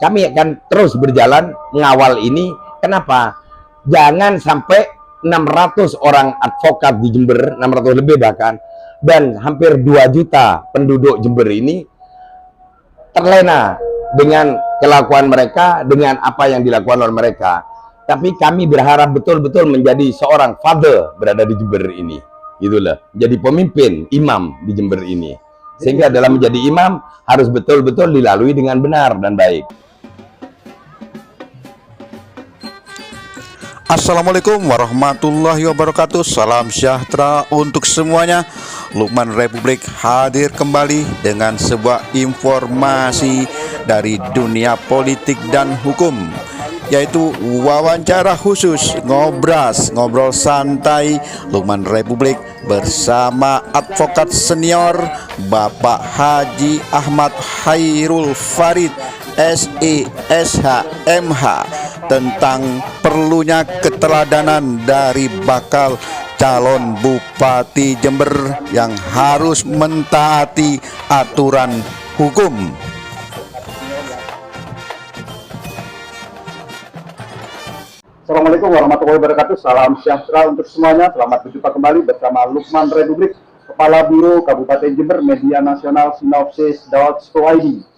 kami akan terus berjalan mengawal ini. Kenapa? Jangan sampai 600 orang advokat di Jember, 600 lebih bahkan, dan hampir 2 juta penduduk Jember ini terlena dengan kelakuan mereka, dengan apa yang dilakukan oleh mereka. Tapi kami berharap betul-betul menjadi seorang father berada di Jember ini. Itulah, jadi pemimpin, imam di Jember ini. Sehingga dalam menjadi imam harus betul-betul dilalui dengan benar dan baik. Assalamualaikum warahmatullahi wabarakatuh. Salam sejahtera untuk semuanya. Lukman Republik hadir kembali dengan sebuah informasi dari dunia politik dan hukum, yaitu wawancara khusus ngobrol santai Lukman Republik bersama advokat senior Bapak Haji Ahmad Khairul Farid SISHMH tentang perlunya keteladanan dari bakal calon Bupati Jember yang harus mentaati aturan hukum. Assalamualaikum warahmatullahi wabarakatuh. Salam sejahtera untuk semuanya. Selamat berjumpa kembali bersama Lukman Republik, Kepala Biro Kabupaten Jember Media Nasional Sinopsis.id.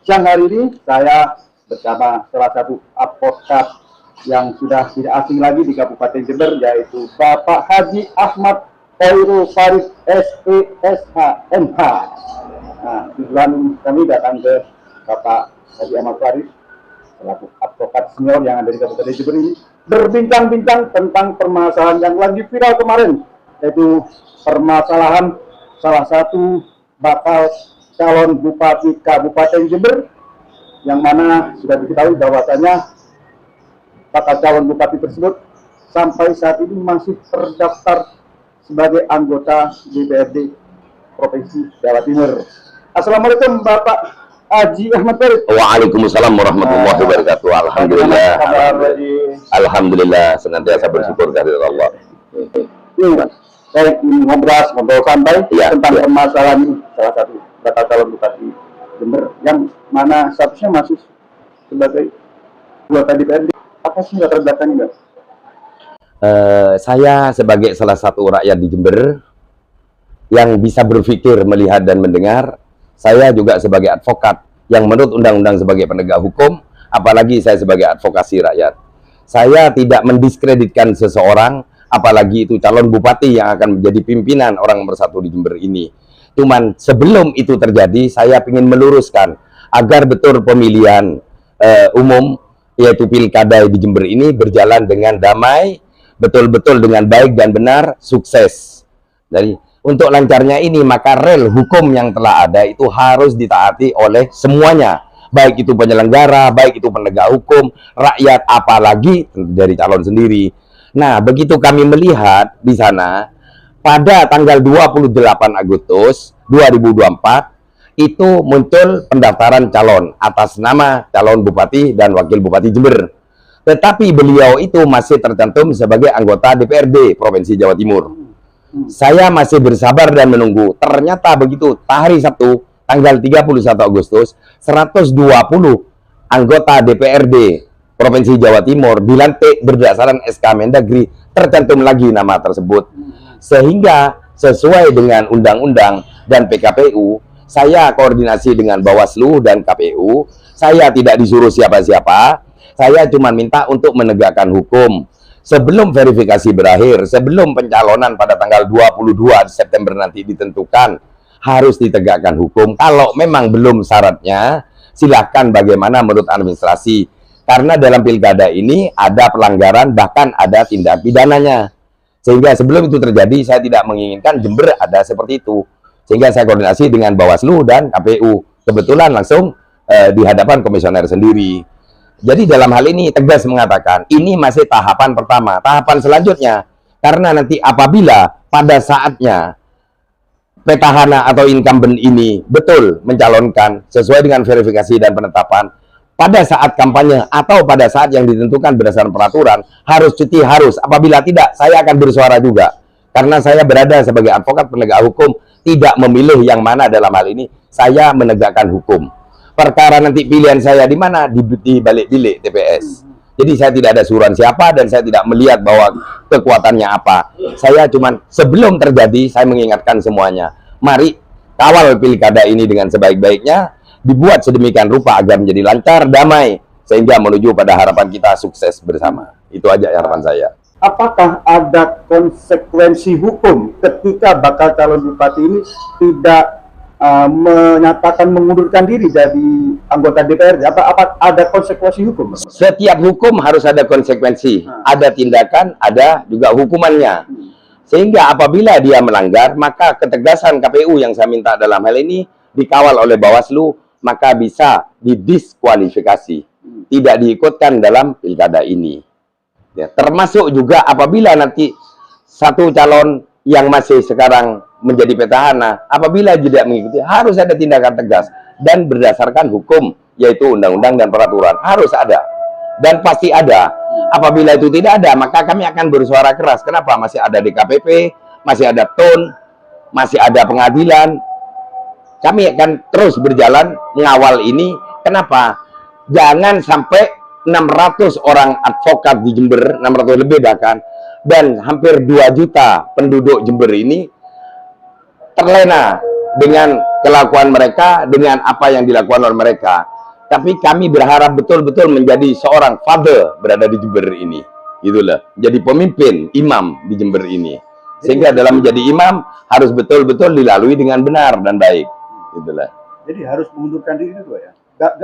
Siang hari ini saya bersama salah satu advokat yang sudah tidak asing lagi di Kabupaten Jember, yaitu Bapak Haji Ahmad Khairul Farid SISHMH. Nah, tujuan kami datang ke Bapak Haji Ahmad Farid selaku advokat senior yang ada di Kabupaten Jember ini, berbincang-bincang tentang permasalahan yang lagi viral kemarin, yaitu permasalahan salah satu bakal calon Bupati Kabupaten Jember, yang mana sudah diketahui bahwasanya bakal calon Bupati tersebut sampai saat ini masih terdaftar sebagai anggota DPRD Provinsi Jawa Timur. Assalamualaikum Bapak Haji Ahmad Farid. Waalaikumsalam warahmatullahi wabarakatuh. Alhamdulillah. Alhamdulillah, senantiasa bersyukur kehadirat Allah. Saya ingin ngobrol santai tentang permasalahan ini, salah satu bakal calon Bupati Jember yang mana statusnya masih sebagai anggota DPRD. Apa sih latar belakangnya? Saya sebagai salah satu rakyat di Jember yang bisa berpikir, melihat dan mendengar. Saya juga sebagai advokat yang menurut undang-undang sebagai penegak hukum, apalagi saya sebagai advokasi rakyat. Saya tidak mendiskreditkan seseorang, apalagi itu calon bupati yang akan menjadi pimpinan orang nomor 1 di Jember ini. Cuman sebelum itu terjadi, saya ingin meluruskan agar betul pemilihan umum, yaitu pilkada di Jember ini berjalan dengan damai, betul-betul dengan baik dan benar, sukses. Jadi untuk lancarnya ini, maka rel hukum yang telah ada itu harus ditaati oleh semuanya, baik itu penyelenggara, baik itu penegak hukum, rakyat, apalagi dari calon sendiri. Nah, begitu kami melihat di sana pada tanggal 28 Agustus 2024 itu muncul pendaftaran calon atas nama calon bupati dan wakil bupati Jember. Tetapi beliau itu masih tercantum sebagai anggota DPRD Provinsi Jawa Timur. Saya masih bersabar dan menunggu. Ternyata begitu hari Sabtu tanggal 31 Agustus 120 anggota DPRD Provinsi Jawa Timur dilantik berdasarkan SK Mendagri, tercantum lagi nama tersebut. Sehingga sesuai dengan undang-undang dan PKPU, saya koordinasi dengan Bawaslu dan KPU. Saya tidak disuruh siapa-siapa, saya cuma minta untuk menegakkan hukum. Sebelum verifikasi berakhir, sebelum pencalonan pada tanggal 22 September nanti ditentukan, harus ditegakkan hukum. Kalau memang belum syaratnya, silakan bagaimana menurut administrasi. Karena dalam pilkada ini ada pelanggaran, bahkan ada tindak pidananya. Sehingga sebelum itu terjadi, saya tidak menginginkan Jember ada seperti itu. Sehingga saya koordinasi dengan Bawaslu dan KPU. Kebetulan langsung di hadapan komisioner sendiri. Jadi dalam hal ini tegas mengatakan, ini masih tahapan pertama. Tahapan selanjutnya, karena nanti apabila pada saatnya petahana atau incumbent ini betul mencalonkan sesuai dengan verifikasi dan penetapan, pada saat kampanye atau pada saat yang ditentukan berdasarkan peraturan, harus cuti, harus. Apabila tidak, saya akan bersuara juga. Karena saya berada sebagai advokat penegak hukum, tidak memilih yang mana dalam hal ini, saya menegakkan hukum. perkara nanti pilihan saya di mana, di balik bilik TPS. Jadi saya tidak ada suruhan siapa dan saya tidak melihat bahwa kekuatannya apa. Saya cuman sebelum terjadi saya mengingatkan semuanya, mari kawal pilkada ini dengan sebaik-baiknya, dibuat sedemikian rupa agar menjadi lancar, damai, sehingga menuju pada harapan kita sukses bersama. Itu aja harapan saya. Apakah ada konsekuensi hukum ketika bakal calon bupati ini tidak menyatakan mengundurkan diri dari anggota DPR? Apa ada konsekuensi hukum? Setiap hukum harus ada konsekuensi, ada tindakan, ada juga hukumannya. Sehingga apabila dia melanggar, maka ketegasan KPU yang saya minta dalam hal ini dikawal oleh Bawaslu, maka bisa didiskualifikasi, tidak diikutkan dalam pilkada ini. Ya, termasuk juga apabila nanti satu calon yang masih sekarang menjadi petahana, apabila tidak mengikuti, harus ada tindakan tegas dan berdasarkan hukum, yaitu undang-undang dan peraturan, harus ada dan pasti ada. Apabila itu tidak ada, maka kami akan bersuara keras. Kenapa? Masih ada DKPP, masih ada TUN, masih ada pengadilan. Kami akan terus berjalan mengawal ini. Kenapa? Jangan sampai 600 orang advokat di Jember, 600 lebih bahkan, dan hampir 2 juta penduduk Jember ini terlena dengan kelakuan mereka, dengan apa yang dilakukan oleh mereka. Tapi kami berharap betul-betul menjadi seorang father berada di Jember ini. Itulah, jadi pemimpin, imam di Jember ini. Sehingga dalam menjadi imam harus betul-betul dilalui dengan benar dan baik. Itulah. Jadi harus mengundurkan diri itu, ya?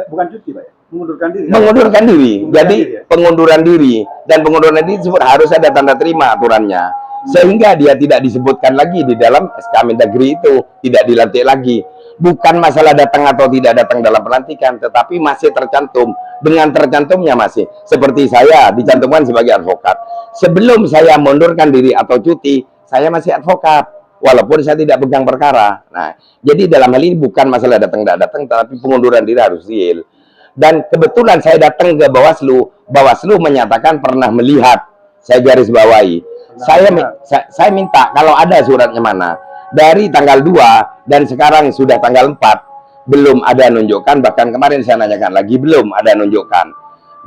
Bukan cuti, Pak, ya? Mengundurkan diri. Mengundurkan diri. Jadi ya? pengunduran diri, dan pengunduran diri disebut harus ada tanda terima aturannya. Sehingga dia tidak disebutkan lagi di dalam SK Mendagri itu, tidak dilantik lagi. Bukan masalah datang atau tidak datang dalam pelantikan, tetapi masih tercantum. Dengan tercantumnya masih. Seperti saya dicantumkan sebagai advokat. Sebelum saya mundurkan diri atau cuti, saya masih advokat. Walaupun saya tidak pegang perkara. Nah, jadi dalam hal ini bukan masalah datang tidak datang, tetapi pengunduran diri harus real. Dan kebetulan saya datang ke Bawaslu. Bawaslu menyatakan pernah melihat. Saya garis bawahi. Saya minta kalau ada suratnya mana. Dari tanggal 2 dan sekarang sudah tanggal 4 belum ada nunjukkan, bahkan kemarin saya nanyakan lagi belum ada nunjukkan.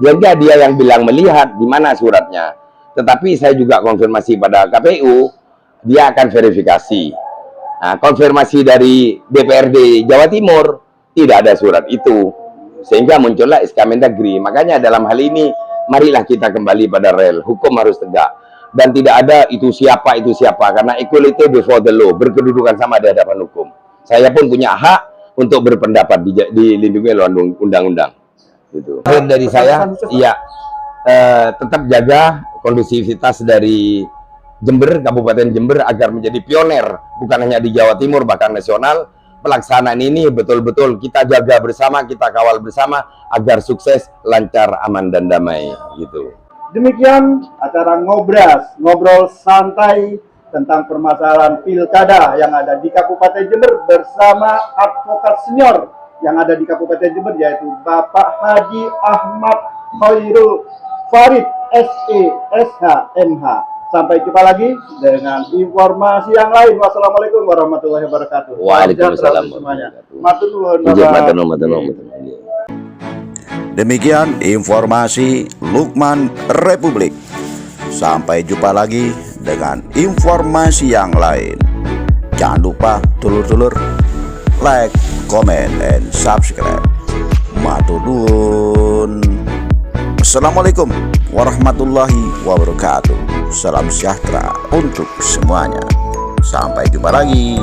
Jadi dia yang bilang melihat di mana suratnya. Tetapi saya juga konfirmasi pada KPU, dia akan verifikasi. Nah, konfirmasi dari DPRD Jawa Timur tidak ada surat itu. Sehingga muncullah SK Mendagri. Makanya dalam hal ini marilah kita kembali pada rel. Hukum harus tegak. Dan tidak ada itu siapa, karena equality before the law, berkedudukan sama di hadapan hukum. Saya pun punya hak untuk berpendapat dilindungi oleh undang-undang. Gitu. Dari saya, iya, tetap jaga kondusivitas dari Jember, Kabupaten Jember agar menjadi pioner, bukan hanya di Jawa Timur, bahkan nasional. Pelaksanaan ini betul-betul kita jaga bersama, kita kawal bersama agar sukses, lancar, aman, dan damai. Gitu. Demikian acara Ngobras, ngobrol santai tentang permasalahan pilkada yang ada di Kabupaten Jember bersama advokat senior yang ada di Kabupaten Jember, yaitu Bapak Haji Ahmad Khairul Farid SE SH MH. Sampai jumpa lagi dengan informasi yang lain. Wassalamualaikum warahmatullahi wabarakatuh. Waalaikumsalam semuanya. Matur nuwun. Demikian informasi Lukman Republik. Sampai jumpa lagi dengan informasi yang lain. Jangan lupa dulur-dulur like, comment, and subscribe. Matur nuwun. Assalamualaikum warahmatullahi wabarakatuh. Salam sejahtera untuk semuanya. Sampai jumpa lagi.